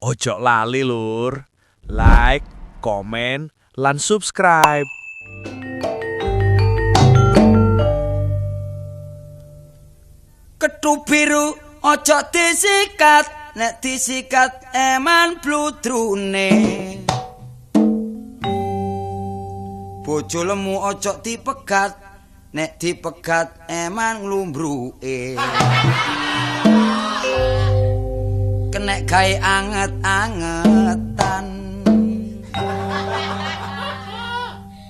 Ojo lali lur, like, komen, lan subscribe. Kethu biru ojo disikat, nek disikat eman bludrune. Bojo lemu ojo dipegat, nek dipegat eman nglumbruke. Kenek gawe anget-angetan.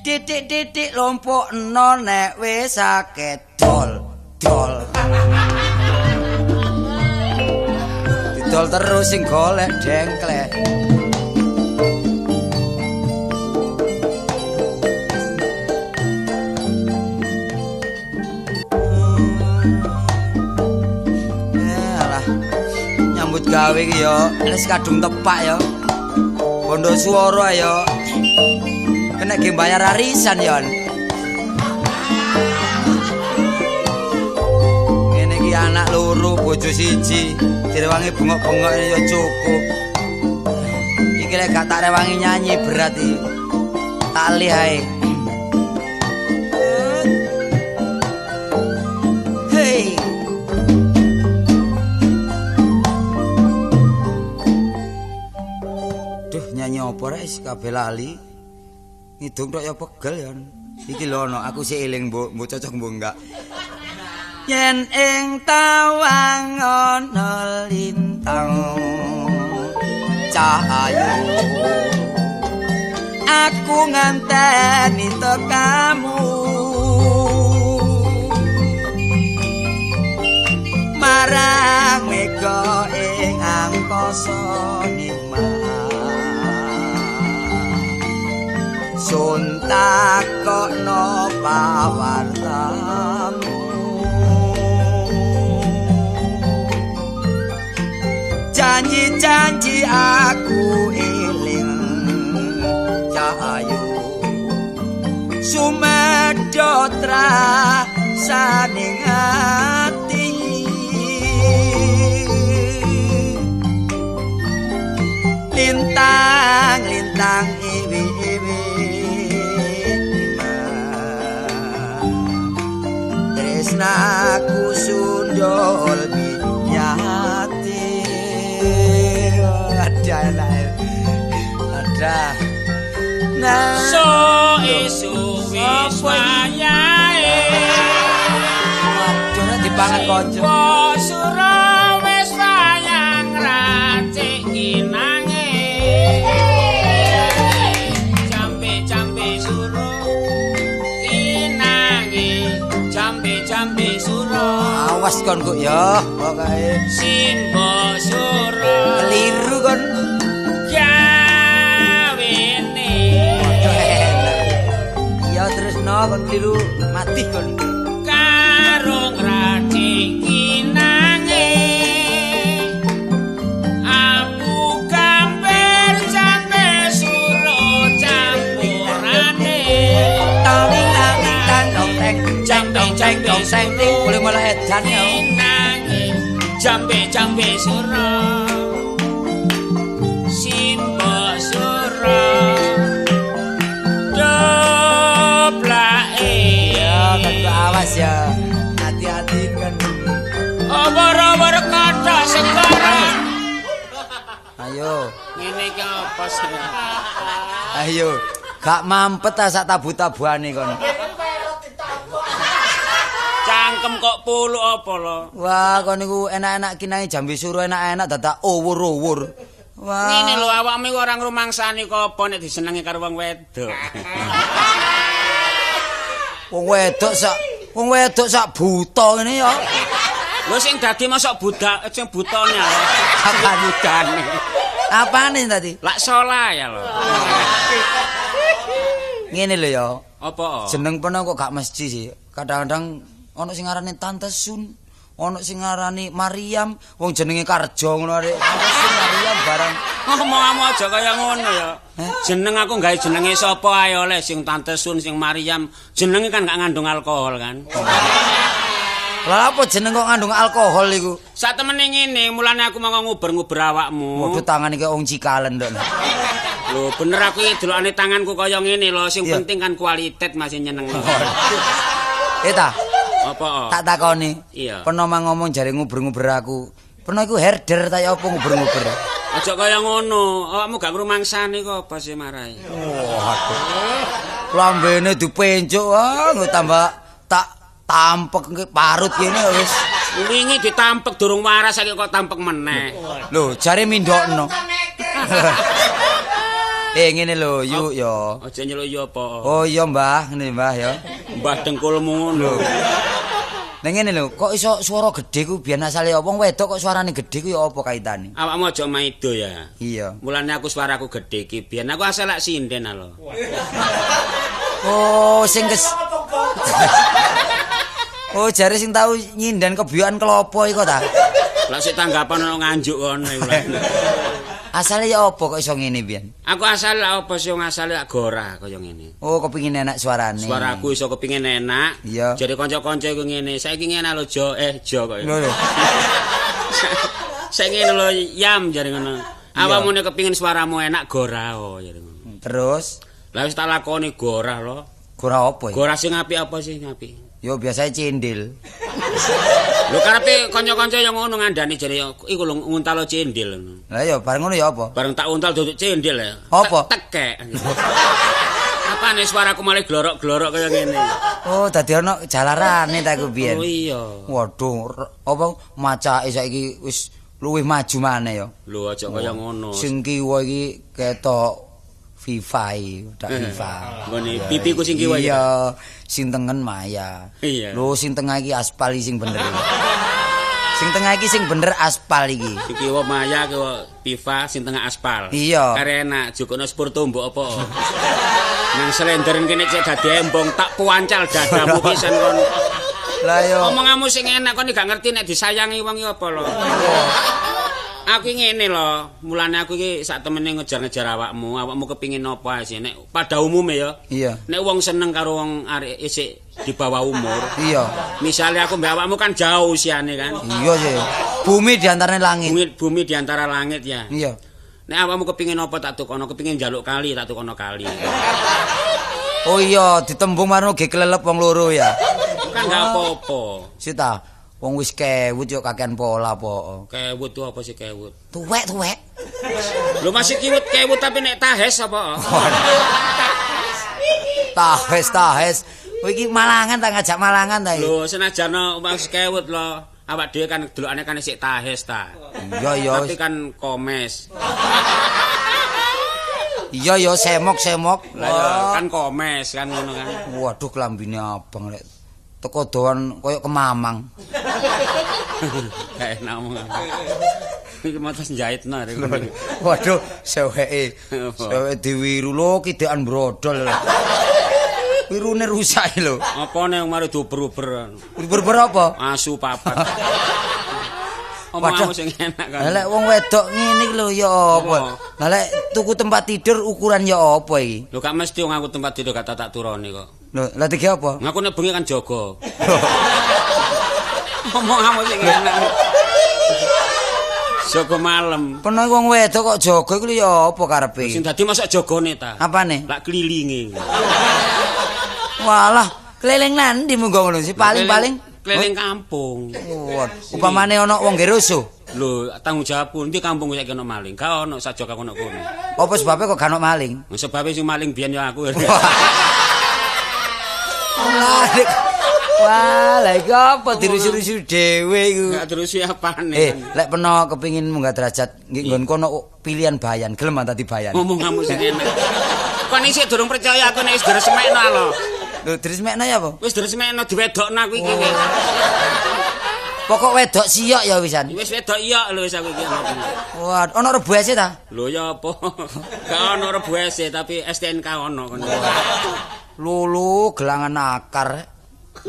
Titik-titik lompokno nek wis akeh dol. Didol terus sing golek dengklek. Nyambut gawe iki ya wis kadung tepak ya. Bondo swara ya. Kena ge bayar arisan ya. Ngene iki anak loro bojo siji, direwangi bengok-bengok ya cukup. Iki lek gak tak rewangi nyanyi berat iki. Tali ae. Hey. Nyanyi apa rek kabeh lali. Ngidung tok ya pegel ya. Iki lho ana aku sik eling mbok cocok mbok enggak. Yen ing tawang ana lintang cahayu. Aku nganteni tekamu. Marang mega ing angkasa nimah. Sun takokno pawartamu. Janji-janji aku eling cahayu. Sumedhot rasaning ati. Lintang-lintang iwi-iwi. Tresnaku sundol minyati. Ada nah so isu wis wayahe aduh dipangan kanca sura wis wayang racik inange jambe-jambe sura inange jambe-jambe sura awas kon kok ya pokoke simbo sura keliru kon gawene iya terus no kon keliru mati kon karo ngracik inange apu gambar jambe sura campurane taling tang dong teng boleh malah edan ya inange jambe sura simbo sura doblake ya kan awas ya hati-hati kan obor-obor kathah sekarang ayo ngene iki apa sih ayo gak mampet ta sak tabu-tabuane kon cangkem kok puluk apa lho wah kon niku enak-enak kinangi jambe suruh enak-enak dadak uwur-uwur wah ngene lho awakmu iku ora ngrumangsani kok apa nek disenengi karo wong wedok wong wedok sak buta ngene ya lho sing dadi mosok budak sing butane apa budane apane tadi lak salah ya lho ngene lho ya apa jeneng peno kok gak mesti sih kadang-kadang ana sing ngarani Tante Sun ana sing ngarani Mariam wong jenenge Karjo ngono arek Tante Sun Mariam barang ngomongmu aja kaya ngono ya jeneng aku gawe jenenge sapa ae oleh sing Tante Sun sing Mariam jenenge kan gak ngandung alkohol kan Lah apa jeneng kok ngandung alkohol iku? Sak temene ngene, mulane aku mau nguber-nguber awakmu. Waduh tangan iki wong Cikalen ndok. Lho bener aku iki delokane tanganku kaya ngene lho, sing Iya. penting kan kualitas masih nyeneng. Ta, Apa? tak takoni. Iya. Peno mang ngomong jare nguber-nguber aku. Peno iku herder ta ya apa nguber-nguber? Aja kaya ngono, awakmu gak ngrumangsani kok apa sih marai. Waduh. Lambene dipencuk, nggo tambah tak tampek parut kene wis. Wingi ditampek durung waras saiki kok tampek meneh. Lho, jare mindokno. Ngene lho, yuk ya. Aja nyeluk ya apa. Oh iya, Mbah, ngene Mbah ya. Mbah dengkulmu ngono. Ning ngene lho, kok iso swara gedhe ku biyen asale wong wedok kok suarane gedhe ku ya apa kaitane? Awakmu aja maido ya. Iya. Mulane aku suaraku gedhe iki biyen aku asal lak sinden lho. Oh, sing Oh, jare sing tau nyindan kebiyokan klopo iku ta? Lah sik tanggapan ono nganjuk kono iku. Asale ya apa kok iso ngene biyen? Aku asal apa sih wong asale lak gorah kaya ngene. Oh, kepengin enak suarane. Suaraku iso kepingin enak. Iya. Jadi kanca-kanca iku ngene, saiki ngene lho Jo, Jo kok. Lho. Saiki ngene lho Yam jare ngono. Awakmu nek kepingin suaramu enak gorah jare ngono. Terus Lah wis tak lakoni gorah lho. gora apa ya? Gorah sing apik apa sih apik? Yo biasanya cendil. Lho karepe kanca-kanca yang ngono ngandani jare iku lho nguntal cendil ngono. Lah ya bareng ngono ya apa? Bareng tak untal duduk cendil ya. Apa? Tekek. Apane suaraku malah glorok-glorok kaya ngene. Oh, dadi ana jalarane ta iku biyen. Oh iya. Waduh, apa macake saiki wis luwih maju maneh ya. Lho aja kaya ngono. Sing kiwa iki ketok FIFA dak FIFA. Nggone pipiku sing kiwa ya. Iya, sing tengen Maya. Iya. Lho sing tengah iki aspal iki sing bener. Sing tengah iki sing bener aspal iki. Sing kiwa Maya kiwa FIFA sing tengah aspal. Iya. Kare enak jukono sepur tumbuk apa. Nang slenderen kene cek dadi embong tak puancal dadamu pisan kon. Lah yo. Omonganmu sing enak kon gak ngerti nek disayangi wong iki apa lho. Aku ngene lho, mulane aku iki sak temene ngejar-ngejar awakmu kepingin apa sih nek pada umume ya. Iya. Nek wong seneng karo wong arek isik di bawah umur. Iya. Misalnya aku mbak awakmu kan jauh usiane kan. Iya sih. Bumi di antara langit. Bumi di antara langit ya. Iya. Nek awakmu kepingin apa tak tukono, kepingin njaluk kali tak tukono kali. Oh iya, ditembung marno ge kelelep wong loro ya. Kan gak apa-apa. Sita, wong wis kewut yo kakean pola po. Kewut tuh apa sih kewut? Tuwek. Lu masih kewut tapi nek tahes apa? Tahes. Kowe iki Malangan ta ngajak Malangan ta iki? Lho senajan masih kewut lho. Awak dhewe kan delokane kan isik tahes ta. Iya. Tapi kan komes. Iya semok. Lah ya kan komes kan ngono kan. Waduh klambine abang rek. Teko doan koyo kemamang. Kayak ngomong. Iki matas njahitno rek. Waduh, seweke. Seweke diwiru lho kidekan brodol. Wirune rusak lho. Apa nek mari duber-uber. Uber apa? Asu papat. Omongmu sing enak kan. Lah lek wong wedok ngene iki lho ya apa? Lah lek tuku tempat tidur ukuran ya apa iki? Lho gak mesti wong aku tempat tidur gak tak turoni kok. Lho, lah iki apa? Ngaku nek bengi kan jaga. Omongmu sing enak. Jaga malam. Peno wong wedok kok jaga iku lho ya apa karepe? Sing dadi masak jagane ta. Apane? Lak kelilinge. Walah, keliling nandi munggo ngono sih paling-paling keliling kampung. Upamane ana wong gerusuh. Lho, tanggung jawabku ndi kampung saiki ono maling. Gak ono sajaka kono kono. Apa sebabnya kok gak ono maling? Sebabe sing maling biyen ya aku. Wah, lha iki apa dirusu-rusu dhewe iku? Gak terus apane. Lek peno kepengin munggah derajat nggih nggon kono pilihan bayan, gelem tadi bayan. Ngomong kamu sing enak. Kon isih durung percaya aku nek wis diresmekno lho. Lho, diresmekno ya apa? Wis diresmekno diwedokno aku iki. Pokok wedok siyok ya wisan. Wis wedok iya lho wis aku iki. Wah, ono rebuese ta? Lho ya apa? Gak ono rebuese tapi STNK ono kono. Lulu gelangan akar.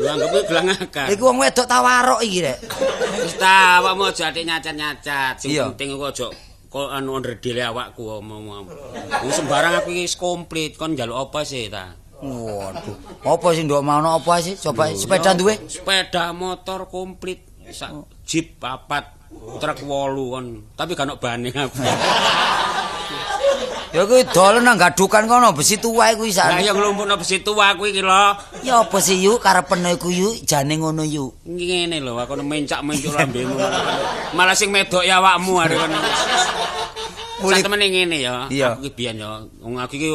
Lho anggap gelang akar. Iku wong wedok tawarok iki rek. Wis ta, awakmu aja atik nyacat-nyacat. Sing Iya. penting iku aja kok anu ndredele awakku omong. Wis sembarang aku iki komplit kon njaluk apa sih ta? Waduh. Apa sih ndok mau apa sih? Coba sepeda duwe? Sepeda motor komplit, sak jeep 4, truk 8 kon. Tapi gak ono bane aku. Ya kuwi dolen nang gadukan kono besi tua kuwi sak. Lah ya nglumpukno besi tua kuwi iki lho. Ya apa sih yuk karepene iku yuk jane ngono yuk. Ngene lho aku mencak-mencuk lambemu. Malah sing medok ya awakmu arek kono. Sak temene ngene ya. Iya. Aku ki biyen ya. Wong aku iki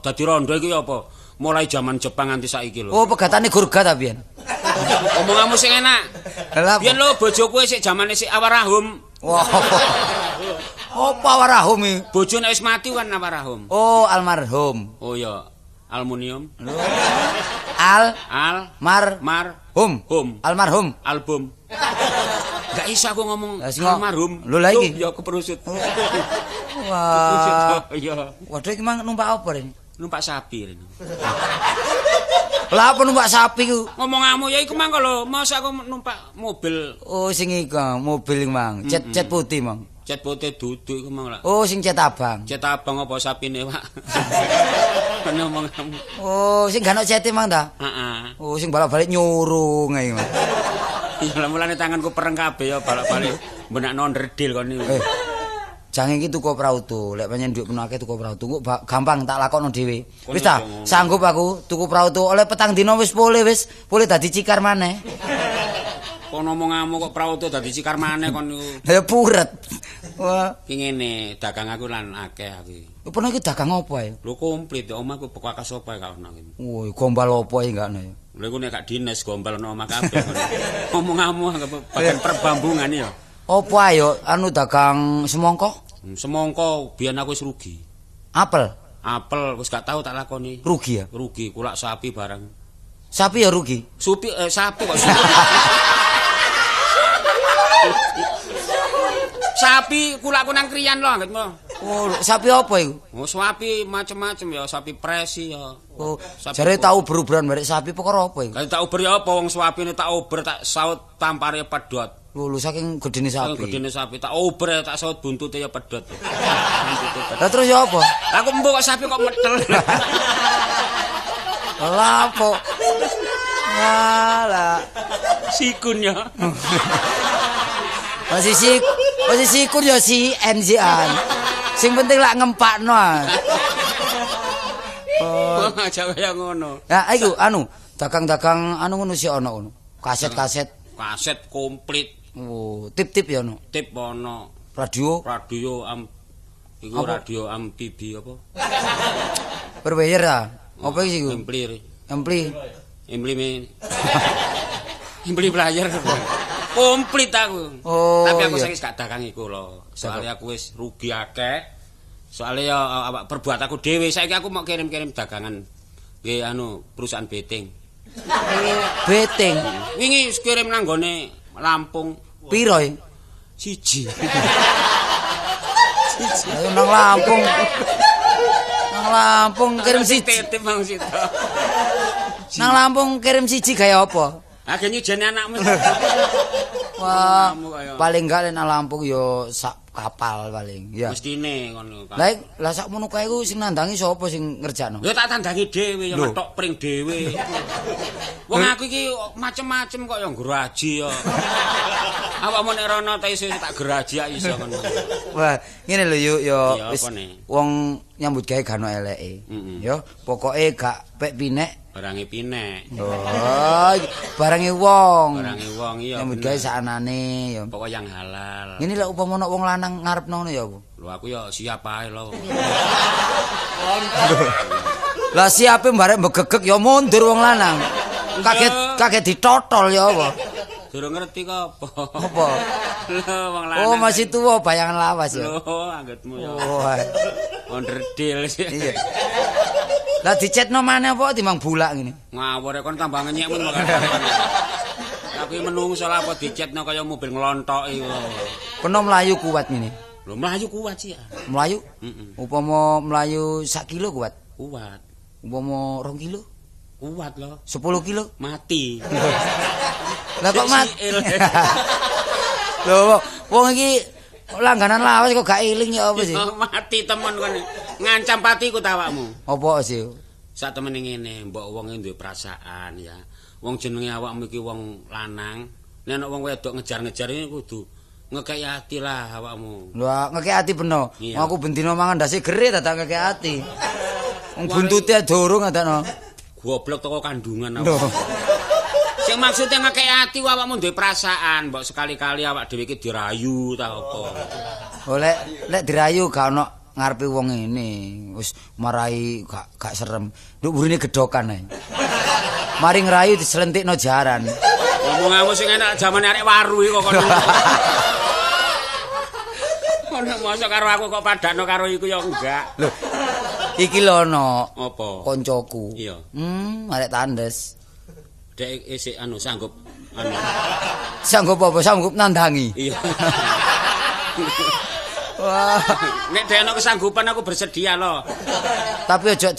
dadi rondo iki apa? Mulai zaman Jepang nganti saiki lho. Oh, pegatane gurga ta biyen. Omonganmu sing enak. Lah Biyen lho bojoku sik zamane sik awarahum. wah. Apa warahum iki? Bojone wis mati kan awarahum. Oh, almarhum. Oh ya, aluminium. Al Mar hum. Almarhum. Album. Gak iso aku ngomong Lah, sing almarhum. lho, lah iki? Ya keperusut. Wah. Ya, Waduh iki mang numpak apa Ren? numpak sapi. Ren. Lah apa numpak sapi ku? Ngomonganmu ya iku mang lho, masa aku numpak mobil Oh, sing iku mobil iki mang. Cet putih mang. cat putih duduk iku mang lah. Oh, sing cet abang. Cet abang apa sapine, Pak? Ngomonganmu. Oh, sing gak ono cete mang ta? Heeh. Oh, sing balak-balik nyurung ae. Mang. Ya mulane tanganku pereng kabeh ya balak-balik benakno ndredil kon iki. Jange iki tuku prauto, lek pancen dhuwit peno akeh tuku prauto, kok gampang tak lakokno dhewe. Wis ta, sanggup aku tuku prauto oleh petang dina wis pulih dadi cikar maneh. Kok ngomonganmu kok prauto dadi cikar maneh kon niku. Ya puret. Wah, Ki ngene, dagang aku lan akeh aku. peno iki dagang apa ya? Lho komplit ya omahku bekas apa gak ono iki. Woi, gombal apa iki gak ono ya? Lha iku nek gak dinas gombal ono omah kabeh. Ngomonganmu bagian perbambungan ya. Apa ayo anu dagang semongko? Semongko biyen aku wis rugi. Apel. Apel wis gak tau tak lakoni. Rugi ya? Rugi kulak sapi barang. Sapi ya rugi. Sapi kok supi. Sapi kulakku nang kriyan lho anggitmu. Oh, sapi apa iku? Oh, sapi macem-macem ya, sapi presi ya. Oh, Sapi jare tau beruberan barek sapi perkara apa iku? Kalau tak uber ya apa wong swapine tak uber tak saut tampare pedhot. Lho saking gedene Sapi. sapi. Gedene sapi tak uber tak saut buntute ya pedhot. Lah terus ya apa? Aku mbok kok sapi kok metel. Lah apa? Walah. Sikun ya. Masih sikur ya si NZ-an. Sing penting lak ngempakno. Oh, aja kaya ngono. Nah, iku anu, dagang-dagang anu ngono sih ana ngono. Kaset-kaset. Kaset komplit, Oh, tip-tip ya ono. tip ono, Radio radio iku Apa? radio amfibi apa? berbayar ta? Apa iki iku? Amplir. Ampli. Impli player. Komplit aku. Oh, Tapi aku iya. saiki gak dagang iku lho. Soale aku wis rugi akeh. Soale ya perbuat aku dhewe. Saiki aku mau kirim-kirim dagangan nggih anu perusahaan betting. Beteng. Wingi kirim nang gone Lampung Piro ya? siji. Ayo nang Lampung. Nang Lampung kirim siji. Titip Bang Sito. Nang Lampung kirim siji gaya apa? Agak nyujeni anakmu. Wah, Kamu kaya- paling enggak nang Lampung yo sak kapal paling. Ya. Mestine ngono. Lah sakmono kae ku sing nandangi sapa sing ngerjakno? Ya tak tandangi dhewe ya Lho. metok pring dhewe. Wong aku iki macem-macem kok ya nggeraji ya. Awakmu nek rono ta iso tak geraji ya iso ngono. Wah, ngene lho yuk yo Iya, wis apa nih? wong nyambut gawe gak ono eleke. Mm-mm. Yo, pokoke gak pek pinek. Barange pinek. Oh, barange wong. Barange wong iya. Nyambut gawe sakanane yo. Pokok yang halal. Ngene lek upama ono wong lanang ngarepno ngono ya apa? Lho aku ya siap ae lho. Lah siape barek mbegegek ya mundur wong lanang. Kaget ditotol ya apa? Durung ngerti kok apa. Apa? Lho wong lanang. Oh, masih tuwa bayangan lawas ya. Lho anggitmu ya. Oh. Onderdil sih. Iya. Lah dicetno maneh apa timbang bulak ngene? Ngawur kon tambah ngenyek men makane. Tapi menungso lah apa dicetno kaya mobil nglontoki. Peno mlayu kuat ngene. Lho mlayu kuat sih ya. Mlayu? Heeh. Upama mlayu 1 kilo kuat. Kuat. Upama 2 kilo, Kuat loh. 10 kilo. Mati. Lah kok mati? Siil. Lho, wong iki langganan lawas kok gak eling ya apa sih? Mati temen kon. Ngancam patiku ta awakmu. Apa sih? sak temene ngene, mbok wong duwe perasaan ya. Wong jenenge awakmu iki wong lanang, nek ana wong wedok ngejar-ngejar iki kudu ngekeki ati lah awakmu. Lha ngekeki ati beno. Iya. Aku bendino mangan ndase gere dadak ngekeki ati. Wong buntute durung adakno. Goblok teko kandungan Lho. awak. Sing maksudnya ngekeki ati awakmu duwe perasaan, mbok sekali-kali awak dhewe iki dirayu ta apa. Oh lek dirayu gak ono ngarepe wong ngene. Wis marai gak serem. Nduk burine gedokan ae. Mari ngrayu diselentikno jaran. Ngomong-ngomong sing enak jaman arek waru iki kok kono. Kono mosok karo aku kok padakno karo iku ya enggak. Lho. Iki lho ono Apa? koncoku. Iya. Arek tandes. Dek isik sanggup Sanggup apa? Sanggup nandangi. Iya. Wah. Nek dhek ana kesanggupan aku bersedia loh. Tapi ojo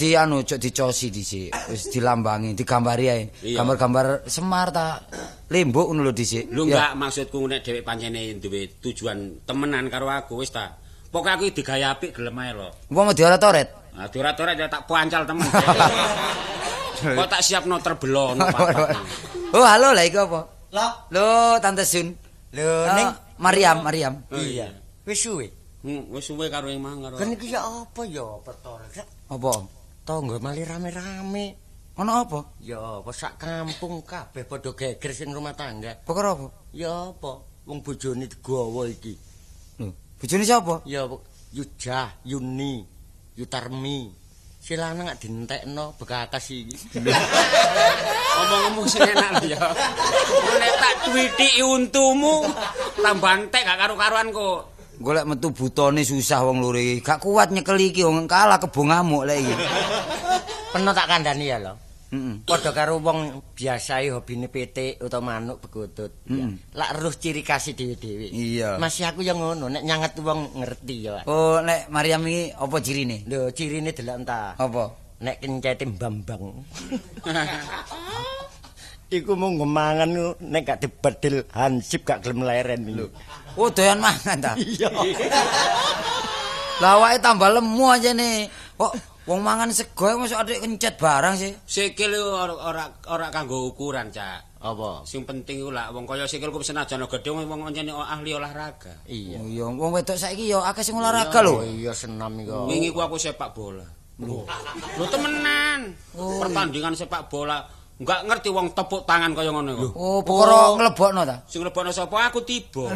dicosi dhisik. Wis dilambangi, digambari ae. Iya. Gambar-gambar Semar ta Lembuk ngono lho dhisik. Lu Ya. enggak maksudku nek dhewek pancene duwe tujuan temenan karo aku wis ta. Pokoke aku digaya apik gelem ae lho. Wong dioret-oret. Nah, diurat-urat ya tak pancal temen. Kok tak siapno terbelo no papat. Oh, halo lah iku apa? Lah, Lho, Tante Sun. lho Ning ning Mariam. Oh, iya. wis suwe. Wis suwe karo yang mang karo. Kan iki ya apa ya perkara Rek? Apa? Tangga mali rame-rame. Ono apa? Ya apa sak kampung kabeh padha geger sing rumah tangga. Perkara apa? Ya apa wong bojone digawa iki. Lho, bojone sapa? Ya Yujah, Yuni, Yutarmi. Si lanang gak dientekno bekakas iki. Ngomong-ngomong sing enak lho ya. Nek tak twitiki untumu tambah entek gak karo-karuan kok. Golek metu butone susah wong loro iki. Gak kuat nyekel iki wong kalah kebo ngamuk lek iki. Peno tak kandhani ya lho. Heeh. Padha karo wong biasae hobine petik utawa manuk begotut. Ya. Lak eruh ciri khas dhewe-dhewe. Iya. Masih aku yang ngono nek nyanget wong ngerti ya. Oh, nek Mariam iki apa cirine? Lho cirine delok entah. Apa? Nek kencete Bambang. Iku mau ngemangan nek gak dibedil hansip gak gelem leren lho. Oh, doyan mangan ta? Iya. Lah awake tambah lemu aja nih. Kok wong mangan sego mosok adik kencet barang sih. Sikil ora kanggo ukuran, Cak. Apa? Sing penting iku lak wong kaya sikilku senajan gedhe wong pancene ahli olahraga. Iya. Oh iya, wong wedok saiki ya akeh sing olahraga lho. Oh iya senam iku. Wingi ku aku sepak bola. Lho temenan. Pertandingan sepak bola. Enggak ngerti wong tepuk tangan kaya ngono iku. Oh, perkara nglebokno ta? Sing lebokno sapa aku tiba.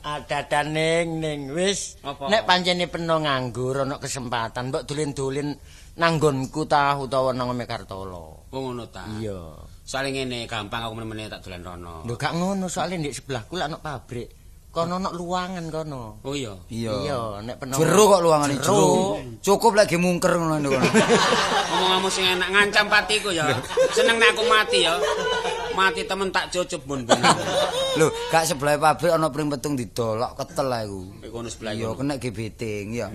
Ada ning wis. Apa? Nek pancene peno nganggur ana kesempatan mbok dolen-dolen nanggonku ta utawa nang Mekartolo. Oh ngono ta. Iya. Saling ngene gampang aku meneh tak dolan rono. Lho gak ngono soalnya ndek sebelahku lak ana pabrik. Kono ana luangan kono. Oh iya. Iya, nek peno. Jero kok luangane jero. Cukup lagi mungker ngono kono. Ngomong-ngomong sing enak ngancam patiku ya. Seneng nek aku mati ya. Mati temen tak cucup bon-bon. Lho, gak sebelah pabrik ana pring petung didolok ketel ae iku. Nek kono sebelah Iya, yo. kena gebeting ya.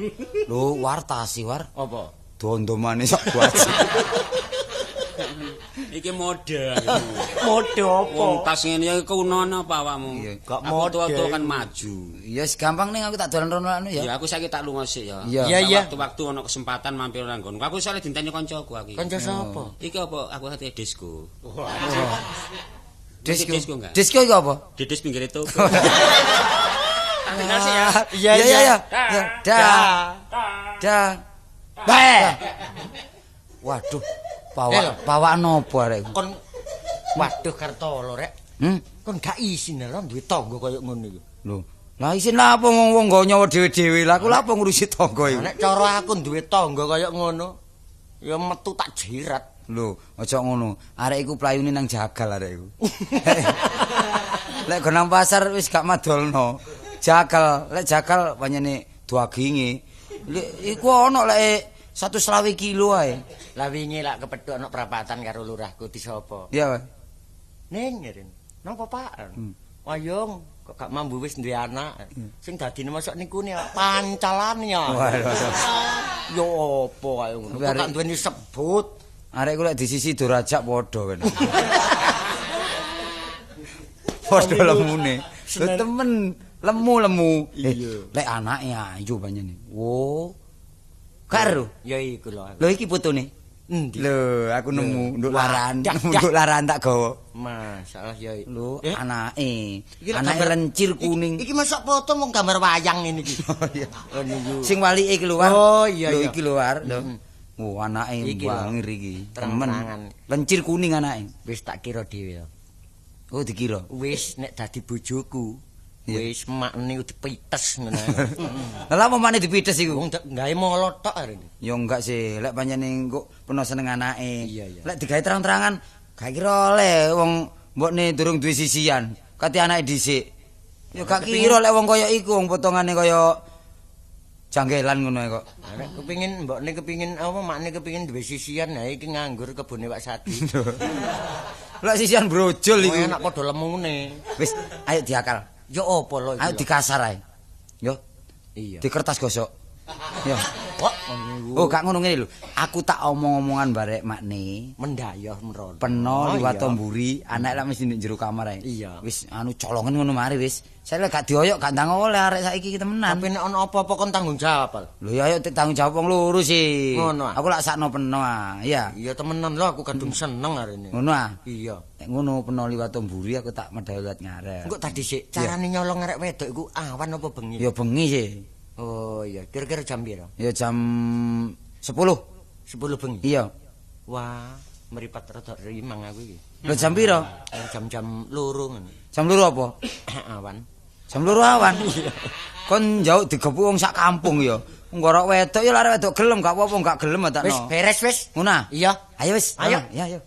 Lho, wartasi war. Apa? Dondomane sak buat. Iki mode. Mode Wong tas ngene ya kuno apa awakmu? Iya, gak Aku mode. tua-tua kan maju. Ya gampang ning aku tak dolan rono anu ya. Ya aku saiki tak lunga sik ya. Iya. Iya, iya. Waktu-waktu ana kesempatan mampir nang nggonku. Aku soalnya dinteni kancaku aku iki. Kanca sapa? Iki apa? Aku ate disco. Disco. Disco enggak? Disco iku apa? Didis pinggir itu. Tak tinggal sih ya. Iya, iya. iya. Ya, dah. Dah. Bae. Waduh, Eh, pawakan opo arek? Kon waduh Kartolo rek. Kon gak isin lho duwe tangga kaya ngono iku. Lho, lah isin apa wong nggo nyawa dhewe-dhewe. Lah aku lha apa ngurusi tangga iku? Nek cara aku duwe tangga kaya ngono, ya metu tak jirat. Lho, aja ngono. Arek iku playune nang jagal arek iku. Lek go nang pasar wis gak madolno. Jagal, lek jagal pancene duaginge. Iku ana lek 120 kilo ae. Lah wingi lak kepethuk ana prapatan karo lurahku disapa? Iya, Pak. Ning ngirin. Nang papakan. Wayung kok gak mambu wis duwe anak. Sing dadine masuk niku ne pancalan ya. Waduh. Yo apa kaya ngono. Kok gak duweni sebut. Arek ku lek di sisi Durajak padha kan. Padha lemune. Lho temen, lemu-lemu. Iya. Lek anake ayu panjenengan. Wo. Karo. Ya iku lho. Lho iki fotone. Endi? Lho, aku nemu nduk Wah, laran, dah, nduk laran tak gawa. Masalah ya. Lho, Eh? anake. Iki lek Anake gambar- lencir kuning. Iki masuk foto mung gambar wayang ngene iki. Oh iya. Oh niku. Sing walike keluar. Oh, iya, Lho iya. iki luar, lho. Oh, anake Iki lho. bangir iki. Terang-terangan. Lencir kuning anake. Wis tak kira dhewe. Oh, dikira. Wis nek dadi bojoku. Iya. Wis makne dipites ngono. Lah apa maneh dipites iku? Wong gawe molot tok arene. Ya enggak sih, lek pancene engko peno seneng anake. Iya, iya. Lek digawe terang-terangan, gak kira oleh wong mbokne durung duwe sisian. Kati anake dhisik. Ya gak kira lek wong kaya iku wong potongane kaya janggelan ngono ae kok. Nek kepengin mbokne kepengin apa makne kepengin duwe sisian ha iki nganggur kebune Pak Sadi. Lek sisian brojol Oh, iku. enak padha lemune. Wis, ayo diakal. Ya apa lho iki? Ayo dikasar ae. Yo, Iya. di kertas gosok. Yo. Kok Oh, gak ngono ngene lho. Aku tak omong-omongan barek makne. mendayoh merono. Peno Oh, liwat iya. mburi, anak lek mesti ndek jero kamar ae. Iya. Wis anu colongen ngono mari wis. Saya lek gak dioyok gak ndang oleh arek saiki temenan. Tapi nek ana apa-apa kon tanggung jawab, Pal. Lho ya ayo tanggung jawab wong loro sih. Ngono ah. Aku lak sakno peno ah. Iya. Iya temenan lho aku kadung seneng arene. Ngono ah. Iya. Nek ngono peno liwat mburi aku tak medal liwat ngarep. Engko tadi sik carane nyolong arek wedok iku awan apa bengi? Ya bengi sih. Oh iya, kira-kira jam piro? Ya jam 10. 10 bengi. Iya. Wah, meripat rada rimang aku iki. Lho jam piro? Jam-jam loro ngono. Jam loro apa? Awan. Jam loro awan. Kon njauk digepuk wong sak kampung ya. Wong arek wedok ya arek wedok gelem gak apa-apa gak gelem tak Wis beres wis. Ngono ah? Iya. Ayo wis. Ayo. Ya, ayo.